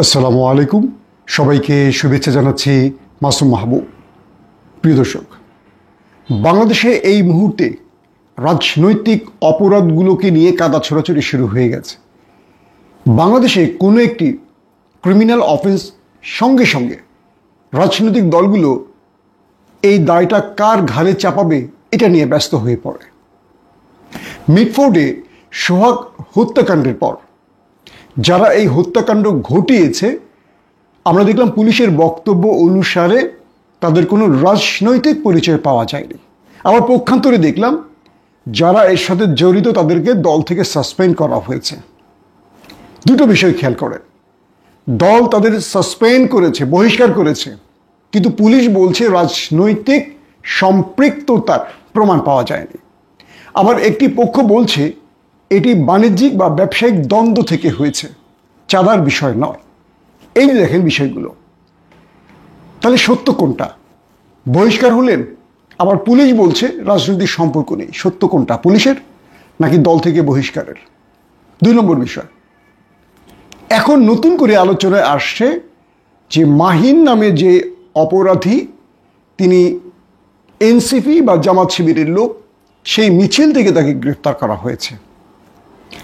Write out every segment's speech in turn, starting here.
আসসালামু আলাইকুম, সবাইকে শুভেচ্ছা জানাচ্ছি মাসুম মাহবুব। প্রিয় দর্শক, বাংলাদেশে এই মুহূর্তে রাজনৈতিক অপরাধগুলোকে নিয়ে কাদা ছোড়াছড়ি শুরু হয়ে গেছে। বাংলাদেশে কোনো একটি ক্রিমিনাল অফেন্স সঙ্গে সঙ্গে রাজনৈতিক দলগুলো এই দায়টা কার ঘাড়ে চাপাবে এটা নিয়ে ব্যস্ত হয়ে পড়ে। মিটফোর্ডে সোহাগ হত্যাকাণ্ডের পর যারা এই হত্যাকাণ্ড ঘটিয়েছে, আমরা দেখলাম পুলিশের বক্তব্য অনুসারে তাদের কোনো রাজনৈতিক পরিচয় পাওয়া যায়নি। আবার পক্ষান্তরে দেখলাম যারা এর সাথে জড়িত তাদেরকে দল থেকে সাসপেন্ড করা হয়েছে। দুটো বিষয় খেয়াল করেন, দল তাদের সাসপেন্ড করেছে, বহিষ্কার করেছে, কিন্তু পুলিশ বলছে রাজনৈতিক সম্পৃক্ততার প্রমাণ পাওয়া যায়নি। আবার একটি পক্ষ বলছে এটি বাণিজ্যিক বা ব্যবসায়িক দ্বন্দ্ব থেকে হয়েছে, চাঁদার বিষয় নয়। এই যে দেখেন বিষয়গুলো, তাহলে সত্য কোনটা? বহিষ্কার হলেন, আবার পুলিশ বলছে রাজনৈতিক সম্পর্ক নেই। সত্য কোনটা, পুলিশের নাকি দল থেকে বহিষ্কারের? 2 নম্বর বিষয়, এখন নতুন করে আলোচনায় আসছে যে মাহিন নামে যে অপরাধী, তিনি এনসিপি বা জামাত শিবিরের লোক, সেই মিছিল থেকে তাকে গ্রেফতার করা হয়েছে।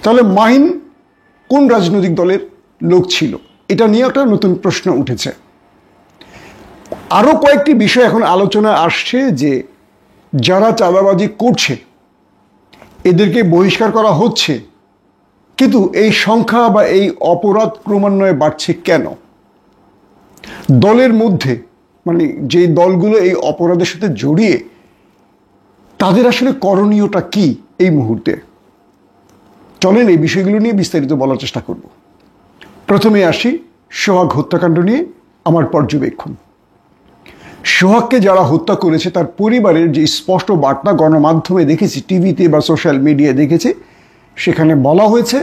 তাহলে মাহিন কোন রাজনৈতিক দলের লোক ছিল? এটা নিয়ে একটা নতুন প্রশ্ন উঠেছে। আরও কয়েকটি বিষয় এখন আলোচনায় আসছে যে যারা চাঁদাবাজি করছে এদেরকে বহিষ্কার করা হচ্ছে, কিন্তু এই সংখ্যা বা এই অপরাধ ক্রমান্বয়ে বাড়ছে কেন? দলের মধ্যে, মানে যে দলগুলো এই অপরাধের সাথে জড়িয়ে, তাদের আসলে করণীয়টা কি এই মুহূর্তে? চলেন এই বিষয়গুলো নিয়ে বিস্তারিত বলার চেষ্টা করব। প্রথমে আসি সোহাগ হত্যাকাণ্ড নিয়ে আমার পর্যবেক্ষণ। সোহাগকে যারা হত্যা করেছে তার পরিবারের যে স্পষ্ট বার্তা গণমাধ্যমে দেখেছি, টিভিতে বা সোশ্যাল মিডিয়ায় দেখেছি, সেখানে বলা হয়েছে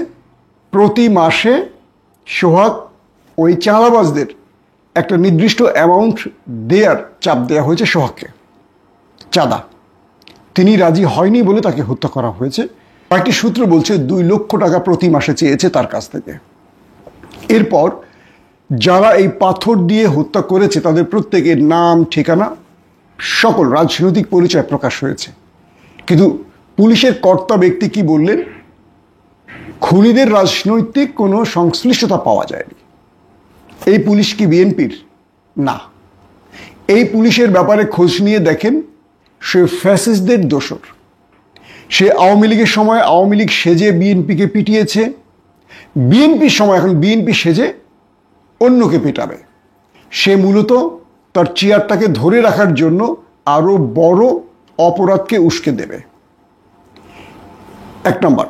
প্রতি মাসে সোহাগ ওই চাঁদাবাজদের একটা নির্দিষ্ট অ্যামাউন্ট দেয়ার চাপ দেওয়া হয়েছে সোহাগকে, চাঁদা। তিনি রাজি হয়নি বলে তাকে হত্যা করা হয়েছে। কয়েকটি সূত্র বলছে 2 লক্ষ টাকা প্রতি মাসে চেয়েছে তার কাছ থেকে। এরপর যারা এই পাথর দিয়ে হত্যা করেছে তাদের প্রত্যেকের নাম, ঠিকানা, সকল রাজনৈতিক পরিচয় প্রকাশ হয়েছে। কিন্তু পুলিশের কর্তা ব্যক্তি কি বললেন? খুনিদের রাজনৈতিক কোনো সংশ্লিষ্টতা পাওয়া যায়নি। এই পুলিশ কি বিএনপির? না। এই পুলিশের ব্যাপারে খোঁজ নিয়ে দেখেন, সে ফ্যাসিস্টদের দোসর। সে আওয়ামী লীগের সময় আওয়ামী লীগ সেজে বিএনপিকে পিটিয়েছে, বিএনপির সময় এখন বিএনপি সেজে অন্যকে পেটাবে। সে মূলত তার চেয়ারটাকে ধরে রাখার জন্য আরো বড় অপরাধকে উস্কে দেবে। 1 নম্বর,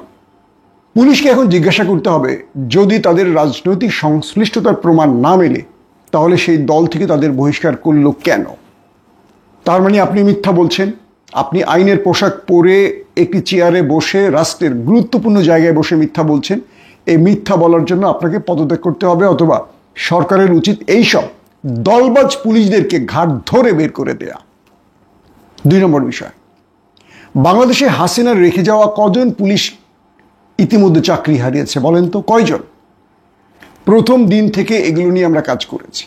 পুলিশকে এখন জিজ্ঞাসা করতে হবে, যদি তাদের রাজনৈতিক সংশ্লিষ্টতার প্রমাণ না মেলে তাহলে সেই দল থেকে তাদের বহিষ্কার করলো কেন? তার মানে আপনি মিথ্যা বলছেন। আপনি আইনের পোশাক পরে একটি চেয়ারে বসে রাষ্ট্রের গুরুত্বপূর্ণ জায়গায় বসে মিথ্যা বলছেন। এই মিথ্যা বলার জন্য আপনাকে পদত্যাগ করতে হবে, অথবা সরকারের উচিত এইসব দলবাজ পুলিশদেরকে ঘাট ধরে বের করে দেয়া। 2 নম্বর বিষয়, বাংলাদেশে হাসিনার রেখে যাওয়া কজন পুলিশ ইতিমধ্যে চাকরি হারিয়েছে বলেন তো? কয়জন? প্রথম দিন থেকে এগুলো নিয়ে আমরা কাজ করেছি।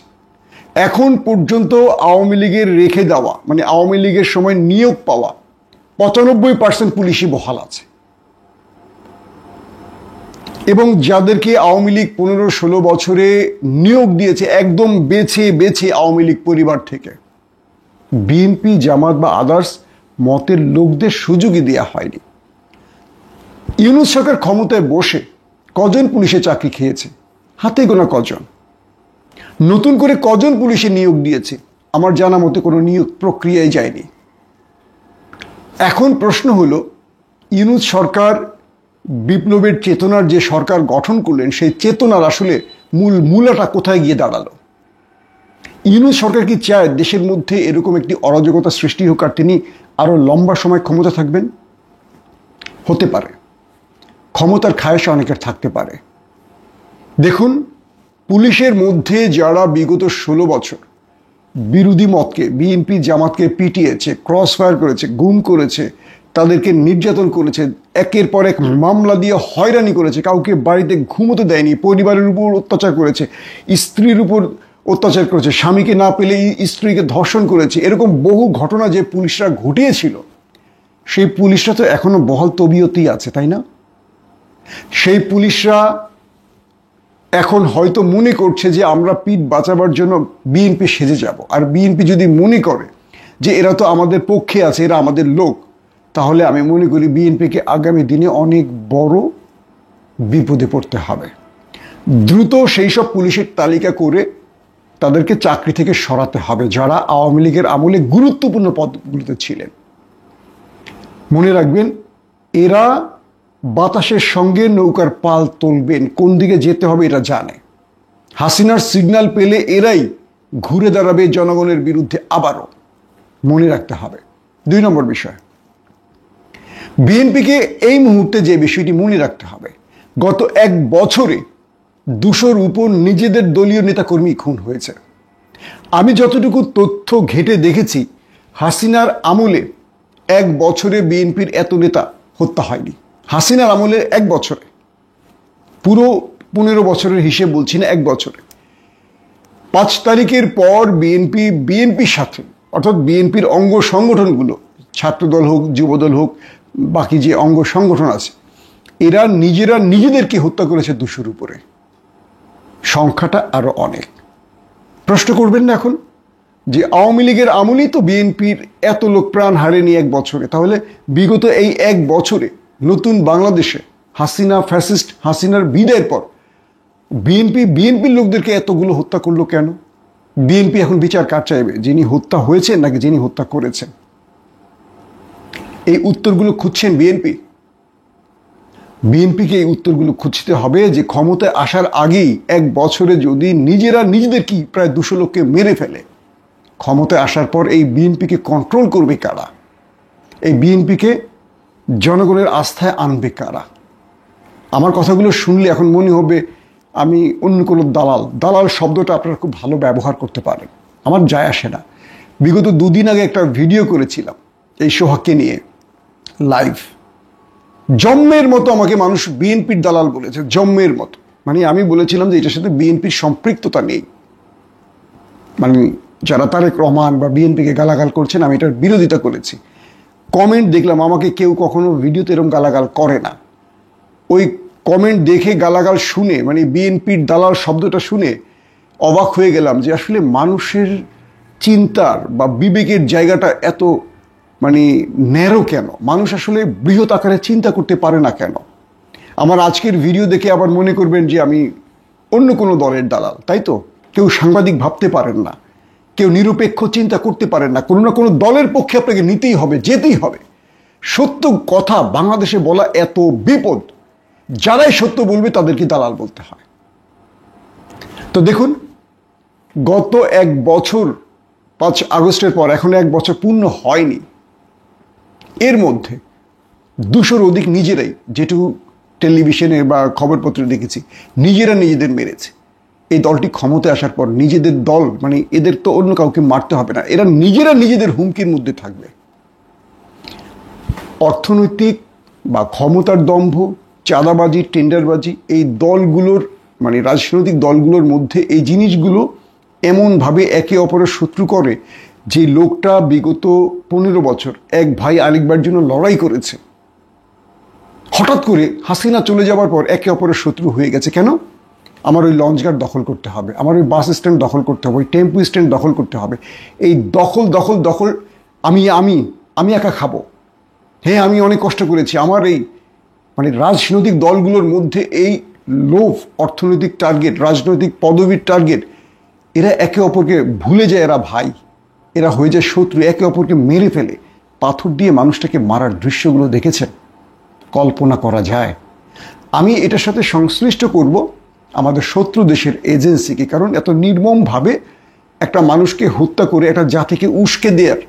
এখন পর্যন্ত আওয়ামী লীগের রেখে দেওয়া, মানে আওয়ামী লীগের সময় নিয়োগ পাওয়া 95% পুলিশই বহাল আছে। এবং যাদেরকে আওয়ামী লীগ 15-16 বছরে নিয়োগ দিয়েছে একদম বেছে বেছে আওয়ামী লীগ পরিবার থেকে, বিএনপি, জামাত বা আদার্স মতের লোকদের সুযোগই দেওয়া হয়নি। ইউনূস সরকার ক্ষমতায় বসে কজন পুলিশে চাকরি খেয়েছে? হাতে গোনা কজন। নতুন করে কজন পুলিশে নিয়োগ দিয়েছে? আমার জানা মতে কোনো নিয়োগ প্রক্রিয়ায় যায়নি। এখন প্রশ্ন হলো, ইউনূস সরকার বিপ্লবের চেতনার যে সরকার গঠন করলেন, সেই চেতনার আসলে মূলাটা কোথায় গিয়ে দাঁড়ালো? ইউনূস সরকার কি চায় দেশের মধ্যে এরকম একটি অরাজকতা সৃষ্টি হোক আর তিনি আরো লম্বা সময় ক্ষমতা থাকবেন? হতে পারে, ক্ষমতার খায়েশ অনেকের থাকতে পারে। দেখুন, পুলিশের মধ্যে যারা বিগত 16 বছর বিরোধী মতকে, বিএনপি জামাতকে পিটিয়েছে, ক্রস ফায়ার করেছে, গুম করেছে, তাদেরকে নির্যাতন করেছে, একের পর এক মামলা দিয়ে হয়রানি করেছে, কাউকে বাড়িতে ঘুমোতে দেয়নি, পরিবারের উপর অত্যাচার করেছে, স্ত্রীর উপর অত্যাচার করেছে, স্বামীকে না পেলে স্ত্রীকে ধর্ষণ করেছে। এরকম বহু ঘটনা যে পুলিশরা ঘটিয়েছিল, সেই পুলিশরা তো এখনো বহাল তবিয়তেই আছে, তাই না? সেই পুলিশরা এখন হয়তো মনে করছে যে আমরা পিঠ বাঁচাবার জন্য বিএনপি সেজে যাব, আর বিএনপি যদি মনে করে যে এরা তো আমাদের পক্ষে আছে, এরা আমাদের লোক, তাহলে আমি মনে করি বিএনপিকে আগামী দিনে অনেক বড় বিপদে পড়তে হবে। দ্রুত সেই সব পুলিশের তালিকা করে তাদেরকে চাকরি থেকে সরাতে হবে যারা আওয়ামী লীগের আমলে গুরুত্বপূর্ণ পদগুলোতে ছিলেন। মনে রাখবেন, এরা বাতাসের সঙ্গে নৌকার পাল তুলবেন, কোন দিকে যেতে হবে এটা জানে। হাসিনার সিগন্যাল পেলে এরাই ঘুরে দাঁড়াবে জনগণের বিরুদ্ধে আবারও, মনে রাখতে হবে। 2 নম্বর বিষয়, বিএনপিকে এই মুহূর্তে যে বিষয়টি মনে রাখতে হবে, গত 1 বছরে 200-র উপর নিজেদের দলীয় নেতাকর্মী খুন হয়েছে। আমি যতটুকু তথ্য ঘেটে দেখেছি, হাসিনার আমলে 1 বছরে বিএনপির এত নেতা হত্যা হয়নি। হাসিনার আমলে 1 বছরে, পুরো 15 বছরের হিসেব বলছি না, 1 বছরে। 5 তারিখের পর বিএনপির সাথে, অর্থাৎ বিএনপির অঙ্গ সংগঠনগুলো, ছাত্রদল হোক, যুবদল হোক, বাকি যে অঙ্গ সংগঠন আছে, এরা নিজেরা নিজেদেরকে হত্যা করেছে 200-র উপরে। সংখ্যাটা আরো অনেক। প্রশ্ন করবেন না এখন যে আওয়ামী লীগের আমলেই তো বিএনপির এত লোক প্রাণ হারেনি 1 বছরে, তাহলে বিগত এই 1 বছরে নতুন বাংলাদেশে হাসিনা ফ্যাসিস্ট হাসিনার বিদায়ের পর বিএনপির লোকদেরকে এতগুলো হত্যা করলো কেন? বিএনপি এখন বিচার কার চাইবে, যিনি হত্যা হয়েছেন নাকি যিনি হত্যা করেছেন? এই উত্তরগুলো খুঁজছেন বিএনপিকে এই উত্তরগুলো খুঁজতে হবে যে ক্ষমতায় আসার আগেই 1 বছরে যদি নিজেরা নিজেদেরকে প্রায় 200 লোককে মেরে ফেলে, ক্ষমতায় আসার পর এই বিএনপিকে কন্ট্রোল করবে কারা? এই বিএনপিকে জনগণের আস্থায় আনবে কারা? আমার কথাগুলো শুনলে এখন মনে হবে আমি অন্য কোনো দালাল শব্দটা আপনারা খুব ভালো ব্যবহার করতে পারেন, আমার যায় আসে না। বিগত 2 দিন আগে একটা ভিডিও করেছিলাম এই সোহাগকে নিয়ে, লাইভ। জম্মের মতো আমাকে মানুষ বিএনপির দালাল বলেছে, জম্মের মতো। মানে আমি বলেছিলাম যে এটার সাথে বিএনপির সম্পৃক্ততা নেই। মানে যারা তারেক রহমান বা বিএনপিকে গালাগাল করছেন, আমি এটার বিরোধিতা করেছি। কমেন্ট দেখলাম, আমাকে কেউ কখনো ভিডিওতে এরকম গালাগাল করে না। ওই কমেন্ট দেখে গালাগাল শুনে, মানে বিএনপির দালাল শব্দটা শুনে অবাক হয়ে গেলাম যে আসলে মানুষের চিন্তার বা বিবেকের জায়গাটা এত মানে ন্যারো কেন? মানুষ আসলে বৃহৎ আকারে চিন্তা করতে পারে না কেন? আমার আজকের ভিডিও দেখে আবার মনে করবেন যে আমি অন্য কোনো দলের দালাল, তাই তো? কেউ সাংবাদিক ভাবতে পারেন না, কেউ নিরপেক্ষ চিন্তা করতে পারেন না, কোনো না কোনো দলের পক্ষে আপনাকে নিতেই হবে, যেতেই হবে। সত্য কথা বাংলাদেশে বলা এত বিপদ, যারাই সত্য বলবে তাদেরকে দালাল বলতে হয়। তো দেখুন, গত 1 বছর, 5 আগস্টের পর এখন 1 বছর পূর্ণ হয়নি, এর মধ্যে 200-র অধিক নিজেরাই, যেটুকু টেলিভিশনে বা খবরপত্রে দেখেছি, নিজেরা নিজেদের মেরেছে। এই দলটি ক্ষমতায় আসার পর নিজেদের দল, মানে এদের তো অন্য কাউকে মারতে হবে না, এরা নিজেরা নিজেদের হুমকির মধ্যে থাকবে। অর্থনৈতিক বা ক্ষমতার দম্ভ, চাঁদাবাজি, টেন্ডারবাজি, এই দলগুলোর মানে রাজনৈতিক দলগুলোর মধ্যে এই জিনিসগুলো এমনভাবে একে অপরের শত্রু করে যে লোকটা বিগত 15 বছর এক ভাই আরেকবার জন্য লড়াই করেছে, হঠাৎ করে হাসিনা চলে যাওয়ার পর একে অপরের শত্রু হয়ে গেছে। কেন? আমার ওই লঞ্চঘাট দখল করতে হবে, আমার ওই বাস স্ট্যান্ড দখল করতে হবে, ওই টেম্পো স্ট্যান্ড দখল করতে হবে। এই দখল আমি একা খাবো। হ্যাঁ, আমি অনেক কষ্ট করেছি। আমার এই মানে রাজনৈতিক দলগুলোর মধ্যে এই লোভ, অর্থনৈতিক টার্গেট, রাজনৈতিক পদবীর টার্গেট, এরা একে অপরকে ভুলে যায়, এরা ভাই, এরা হয়ে যায় শত্রু, একে অপরকে মেরে ফেলে। পাথর দিয়ে মানুষটাকে মারার দৃশ্যগুলো দেখেছেন? কল্পনা করা যায়? আমি এটার সাথে সংশ্লিষ্ট করব আমাদের শত্রু দেশের এজেন্সিকে, কারণ এত নির্মমভাবে একটা মানুষকে হত্যা করে একটা জাতিকে উস্কে দেওয়ার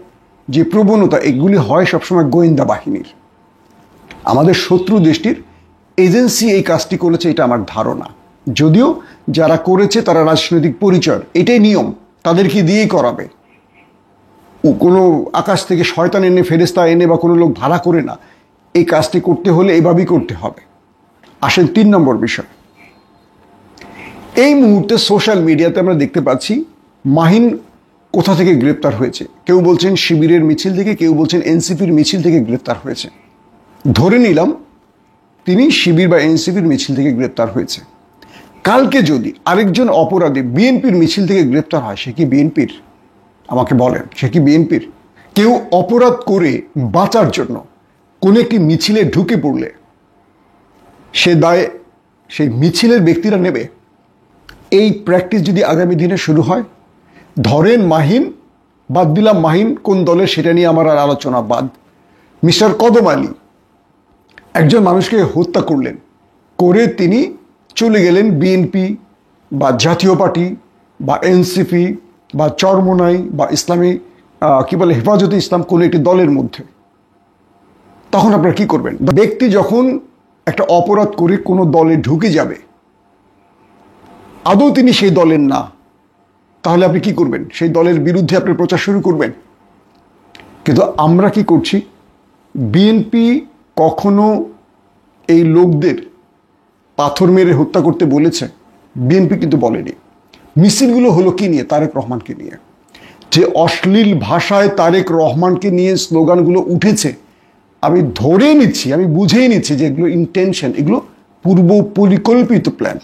যে প্রবণতা, এগুলি হয় সবসময় গোয়েন্দা বাহিনীর। আমাদের শত্রু দেশটির এজেন্সি এই কাজটি করেছে, এটা আমার ধারণা। যদিও যারা করেছে তারা রাজনৈতিক পরিচয়, এটাই নিয়ম, তাদেরকে দিয়েই করাবে। কোনো আকাশ থেকে শয়তান এনে, ফেরেস্তা এনে বা কোনো লোক ভাড়া করে না, এই কাজটি করতে হলে এইভাবেই করতে হবে। আসেন 3 নম্বর বিষয়। এই মুহূর্তে সোশ্যাল মিডিয়াতে আমরা দেখতে পাচ্ছি মাহিন কোথা থেকে গ্রেপ্তার হয়েছে। কেউ বলছেন শিবিরের মিছিল থেকে, কেউ বলছেন এনসিপির মিছিল থেকে গ্রেপ্তার হয়েছে। ধরে নিলাম তিনি শিবির বা এনসিপির মিছিল থেকে গ্রেপ্তার হয়েছে। কালকে যদি আরেকজন অপরাধী বিএনপির মিছিল থেকে গ্রেপ্তার হয়, সে কি বিএনপির? আমাকে বলেন, সে কি বিএনপির? কেউ অপরাধ করে বাঁচার জন্য কোন একটি মিছিলে ঢুকে পড়লে সে দায় সেই মিছিলের ব্যক্তিরা নেবে। এই প্র্যাকটিস যদি আগামী দিনে শুরু হয়, ধরেন মাহিন, বাদ দিলাম মাহিন কোন দলের সেটা নিয়ে আমার আর আলোচনা বাদ, মিস্টার কদম আলী একজন মানুষকে হত্যা করলেন, করে তিনি চলে গেলেন বিএনপি বা জাতীয় পার্টি বা এনসিপি বা চরমোনাই বা ইসলামী কি বলে হেফাজতে ইসলাম কোনো একটি দলের মধ্যে। তখন আপনারা কি করবেন? ব্যক্তি যখন একটা অপরাধ করে কোনো দলে ঢুকে যাবে, আদৌ তিনি সেই দলের না, তাহলে আপনি কি করবেন? সেই দলের বিরুদ্ধে আপনি প্রচার শুরু করবেন। কিন্তু আমরা কি করছি? বিএনপি কখনো এই লোকদের পাথর মেরে হত্যা করতে বলেছে? বিএনপি কিন্তু বলেনি। মিছিলগুলো হলো কি নিয়ে? তারেক রহমানকে নিয়ে। যে অশ্লীল ভাষায় তারেক রহমানকে নিয়ে স্লোগানগুলো উঠেছে, আমি ধরে নিচ্ছি, আমি বুঝেই নিচ্ছি যে এগুলো ইন্টেনশন, এগুলো পূর্ব পরিকল্পিত প্ল্যান।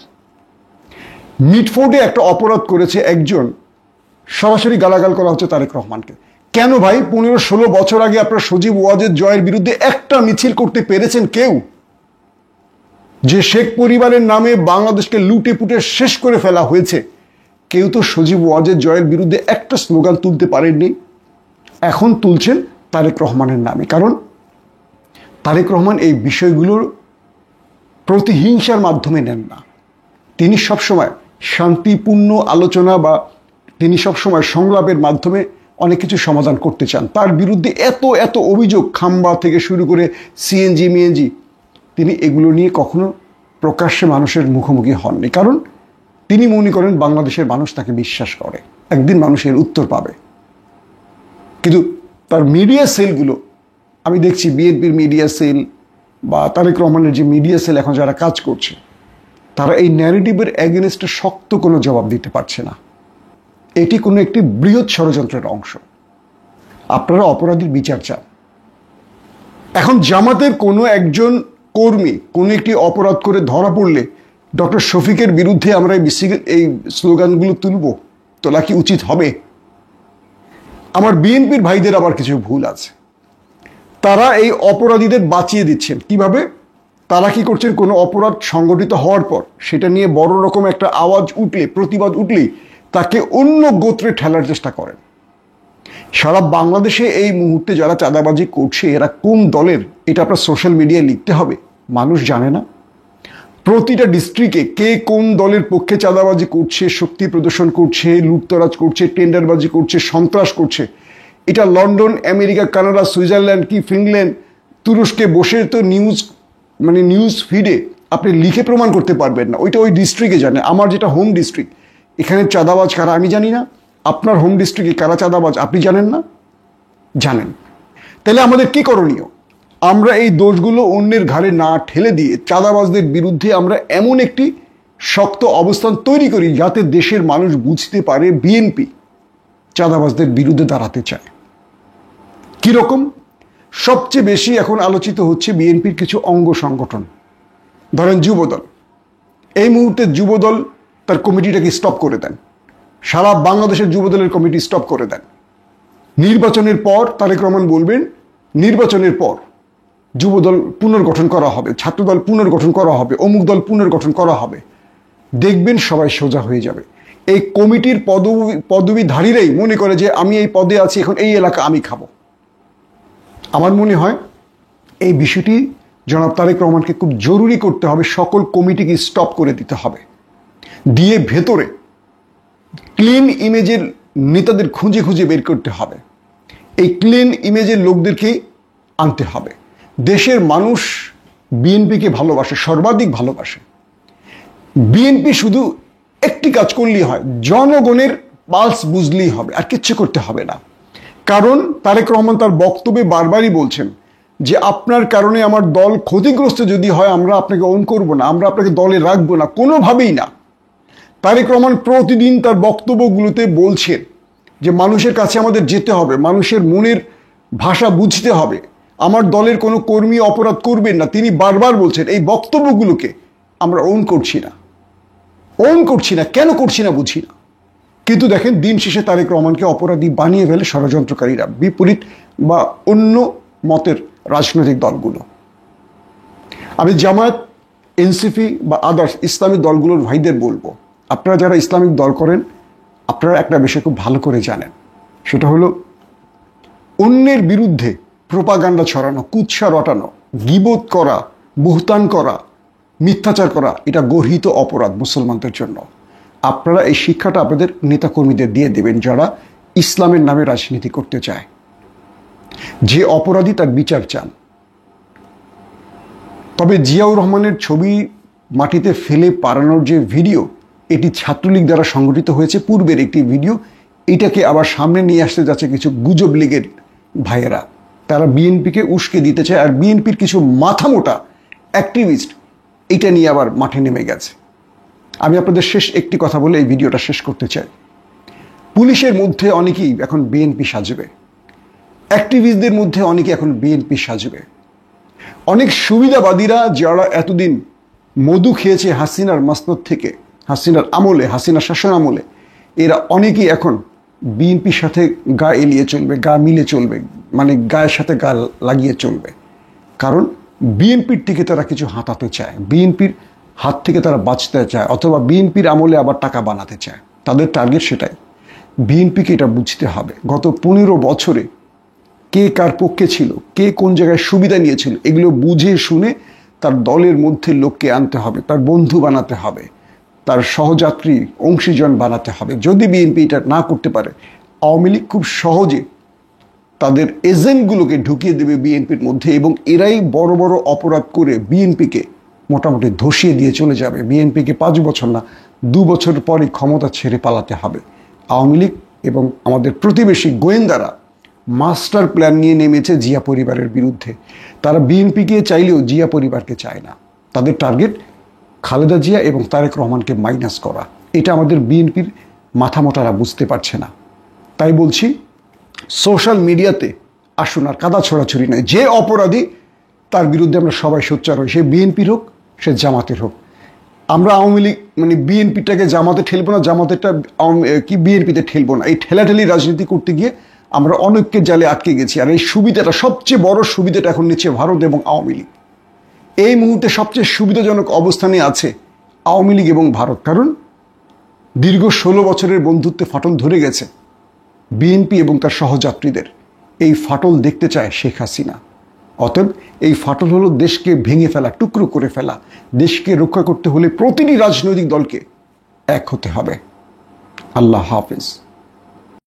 মিটফোর্ডে একটা অপরাধ করেছে একজন, সরাসরি গালাগাল করা হচ্ছে তারেক রহমানকে। কেন ভাই? 15-16 বছর আগে আপনার সজীব ওয়াজেদ জয়ের বিরুদ্ধে একটা মিছিল করতে পেরেছেন কেউ? যে শেখ পরিবারের নামে বাংলাদেশকে লুটে পুটে শেষ করে ফেলা হয়েছে, কেউ তো সজীব ওয়াজেদ জয়ের বিরুদ্ধে একটা স্লোগান তুলতে পারেননি। এখন তুলছেন তারেক রহমানের নামে, কারণ তারেক রহমান এই বিষয়গুলোর প্রতিহিংসার মাধ্যমে নেন না। তিনি সবসময় শান্তিপূর্ণ আলোচনা বা তিনি সবসময় সংলাপের মাধ্যমে অনেক কিছু সমাধান করতে চান। তার বিরুদ্ধে এত এত অভিযোগ, খাম্বা থেকে শুরু করে সিএনজি মিএনজি, তিনি এগুলো নিয়ে কখনো প্রকাশ্যে মানুষের মুখোমুখি হননি, কারণ তিনি মনে করেন বাংলাদেশের মানুষ তাকে বিশ্বাস করে, একদিন মানুষের উত্তর পাবে। কিন্তু তার মিডিয়া সেলগুলো আমি দেখছি, বিএনপির মিডিয়া সেল বা তারেক রহমানের যে মিডিয়া সেল এখন যারা কাজ করছে, তারা এই ন্যারেটিভের এগেনস্টে শক্ত কোনো জবাব দিতে পারছে না। এটি কোনো একটি বৃহৎ ষড়যন্ত্রের অংশ। আপনারা অপরাধীর বিচার চান। এখন জামাতের কোনো একজন কর্মী কোনো একটি অপরাধ করে ধরা পড়লে ডক্টর শফিকের বিরুদ্ধে আমরা এই স্লোগানগুলো তোলা কি উচিত হবে? আমার বিএনপির ভাইদের আবার কিছু ভুল আছে। তারা এই অপরাধীদের বাঁচিয়ে দিচ্ছেন কিভাবে? তারা কি করছেন? কোনো অপরাধ সংগঠিত হওয়ার পর সেটা নিয়ে বড় রকম একটা আওয়াজ উঠলে, প্রতিবাদ উঠলেই তাকে অন্য গোত্রে ঠেলার চেষ্টা করেন। সারা বাংলাদেশে এই মুহূর্তে যারা চাঁদাবাজি করছে, এরা কোন দলের, এটা আপনার সোশ্যাল মিডিয়ায় লিখতে হবে? মানুষ জানে না। প্রতিটা ডিস্ট্রিক্টে কে কোন দলের পক্ষে চাঁদাবাজি করছে, শক্তি প্রদর্শন করছে, লুটতরাজ করছে, টেন্ডারবাজি করছে, সন্ত্রাস করছে, এটা লন্ডন, আমেরিকা, কানাডা, সুইজারল্যান্ড কি ফিনল্যান্ড, তুরস্কে বসে তো নিউজ ফিডে আপনি লিখে প্রমাণ করতে পারবেন না। ওইটা ওই ডিস্ট্রিক্টে জানে। আমার যেটা হোম ডিস্ট্রিক্ট, এখানে চাঁদাবাজ কারা আমি জানি না, আপনার হোম ডিস্ট্রিক্টে কারা চাঁদাবাজ আপনি জানেন না? জানেন। তাহলে আমাদের কি করণীয়? আমরা এই দোষগুলো অন্যের ঘাড়ে না ঠেলে দিয়ে চাঁদাবাজদের বিরুদ্ধে আমরা এমন একটি শক্ত অবস্থান তৈরি করি যাতে দেশের মানুষ বুঝতে পারে বিএনপি চাঁদাবাজদের বিরুদ্ধে দাঁড়াতে চায়। কিরকম? সবচেয়ে বেশি এখন আলোচিত হচ্ছে বিএনপির কিছু অঙ্গ সংগঠন, ধরেন যুবদল। এই মুহূর্তে যুবদল তার কমিটিটাকে স্টপ করে দেন, সারা বাংলাদেশের যুবদলের কমিটি স্টপ করে দেন। নির্বাচনের পর তারেক রহমান বলবেন নির্বাচনের পর যুবদল পুনর্গঠন করা হবে, ছাত্রদল পুনর্গঠন করা হবে, অমুক দল পুনর্গঠন করা হবে। দেখবেন সবাই সোজা হয়ে যাবে। এই কমিটির পদবীধারীরাই মনে করে যে আমি এই পদে আছি, এখন এই এলাকা আমি খাবো। আমার মনে হয় এই বিষয়টি জনাব তারেক রহমানকে খুব জরুরি করতে হবে, সকল কমিটিকে স্টপ করে দিতে হবে, দিয়ে ভেতরে ক্লিন ইমেজের নেতাদের খুঁজে খুঁজে বের করতে হবে। এই ক্লিন ইমেজের লোকদেরকে আনতে হবে। দেশের মানুষ বিএনপিকে ভালোবাসে, সর্বাধিক ভালোবাসে। বিএনপি শুধু একটি কাজ করলেই হয়, জনগণের পালস বুঝলেই হবে, আর কিচ্ছু করতে হবে না। কারণ তারেক রহমান তার বক্তব্যে বারবারই বলছেন যে আপনার কারণে আমার দল ক্ষতিগ্রস্ত যদি হয় আমরা আপনাকে অন করব না, আমরা আপনাকে দলে রাখবো না, কোনোভাবেই না। তারেক রহমান প্রতিদিন তার বক্তব্যগুলোতে বলছেন যে মানুষের কাছে আমাদের যেতে হবে, মানুষের মনের ভাষা বুঝতে হবে, আমার দলের কোনো কর্মী অপরাধ করবেন না। তিনি বারবার বলছেন। এই বক্তব্যগুলোকে আমরা অন করছি না। কেন করছি না বুঝি না। কিন্তু দেখেন দিন শেষে তারেক রহমানকে অপরাধী বানিয়ে ফেলে ষড়যন্ত্রকারীরা, বিপরীত বা অন্য মতের রাজনৈতিক দলগুলো। আমি জামায়াত, এনসিপি বা আদার্স ইসলামিক দলগুলোর ভাইদের বলবো, আপনারা যারা ইসলামিক দল করেন আপনারা একটা বিষয় খুব ভালো করে জানেন, সেটা হলো অন্যের বিরুদ্ধে প্রোপাগান্ডা ছড়ানো, কুৎসা রটানো, গীবত করা, বুহতান করা, মিথ্যাচার করা, এটা গর্হিত অপরাধ মুসলমানদের জন্য। আপনারা এই শিক্ষাটা আপনাদের নেতাকর্মীদের দিয়ে দেবেন যারা ইসলামের নামে রাজনীতি করতে চায়। যে অপরাধী তার বিচার চান। তবে জিয়াউর রহমানের ছবি মাটিতে ফেলে পারানোর যে ভিডিও, এটি ছাত্রলীগ দ্বারা সংগঠিত হয়েছে, পূর্বের একটি ভিডিও। এটাকে আবার সামনে নিয়ে আসতে যাচ্ছে কিছু গুজব লীগের ভাইয়েরা। তারা বিএনপিকে উস্কে দিতে চায়, আর বিএনপির কিছু মাথামোটা অ্যাক্টিভিস্ট এটা নিয়ে আবার মাঠে নেমে গেছে। আমি আপনাদের শেষ একটি কথা বলে এই ভিডিওটা শেষ করতে চাই। পুলিশের মধ্যে অনেকেই এখন বিএনপি সাজবে, অ্যাক্টিভিস্টদের মধ্যে অনেকে এখন বিএনপি সাজবে। অনেক সুবিধাবাদীরা যারা এতদিন মধু খেয়েছে হাসিনার মসনদ থেকে, হাসিনার আমলে, হাসিনার শাসন আমলে, এরা অনেকেই এখন বিএনপির সাথে গা এলিয়ে চলবে, গা মিলে চলবে, মানে গায়ের সাথে গা লাগিয়ে চলবে। কারণ বিএনপির থেকে তারা কিছু হাতাতে চায়, বিএনপির হাত থেকে তারা বাঁচতে চায়, অথবা বিএনপির আমলে আবার টাকা বানাতে চায়। তাদের টার্গেট সেটাই। বিএনপিকে এটা বুঝতে হবে গত 15 বছরে কে কার পক্ষে ছিল, কে কোন জায়গায় সুবিধা নিয়েছিল, এগুলো বুঝে শুনে তার দলের মধ্যে লোককে আনতে হবে, তার বন্ধু বানাতে হবে, তার সহযাত্রী অংশীজন বানাতে হবে। যদি বিএনপি এটা না করতে পারে, আওয়ামী লীগ খুব সহজে তাদের এজেন্টগুলোকে ঢুকিয়ে দেবে বিএনপির মধ্যে, এবং এরাই বড় বড় অপরাধ করে বিএনপিকে মোটামুটি ধসিয়ে দিয়ে চলে যাবে। বিএনপিকে 5 বছর না 2 বছর পরই ক্ষমতা ছেড়ে পালাতে হবে। আওয়ামী লীগ এবং আমাদের প্রতিবেশী গোয়েন্দারা মাস্টার প্ল্যান নিয়ে নেমেছে জিয়া পরিবারের বিরুদ্ধে। তারা বিএনপিকে চাইলেও জিয়া পরিবারকে চায় না। তাদের টার্গেট খালেদা জিয়া এবং তারেক রহমানকে মাইনাস করা। এটা আমাদের বিএনপির মাথামোটারা বুঝতে পারছে না। তাই বলছি, সোশ্যাল মিডিয়াতে আসুন আর কাদা ছড়াছড়ি নয়। যে অপরাধী তার বিরুদ্ধে আমরা সবাই সোচ্চার হই, সে বিএনপির হোক, সে জামাতের হোক। আমরা আওয়ামী লীগ মানে বিএনপিটাকে জামাতে ঠেলবো না, জামাতেরটা বিএনপিতে ঠেলবো না। এই ঠেলাঠেলি রাজনীতি করতে গিয়ে আমরা অনেককে জালে আটকে গেছি। আর এই সুবিধাটা, সবচেয়ে বড় সুবিধাটা এখন নিচ্ছে ভারত এবং আওয়ামী লীগ। এই মুহূর্তে সবচেয়ে সুবিধাজনক অবস্থানে আছে আওয়ামী লীগ এবং ভারত। কারণ দীর্ঘ 16 বছরের বন্ধুত্বে ফাটল ধরে গেছে বিএনপি এবং তার সহযাত্রীদের। এই ফাটল দেখতে চায় শেখ হাসিনা। অতএব এই ফাটল হলো দেশকে ভেঙে ফেলা, টুকরো করে ফেলা। দেশকে রক্ষা করতে হলে প্রতিটি রাজনৈতিক দলকে এক হতে হবে। আল্লাহ হাফেজ।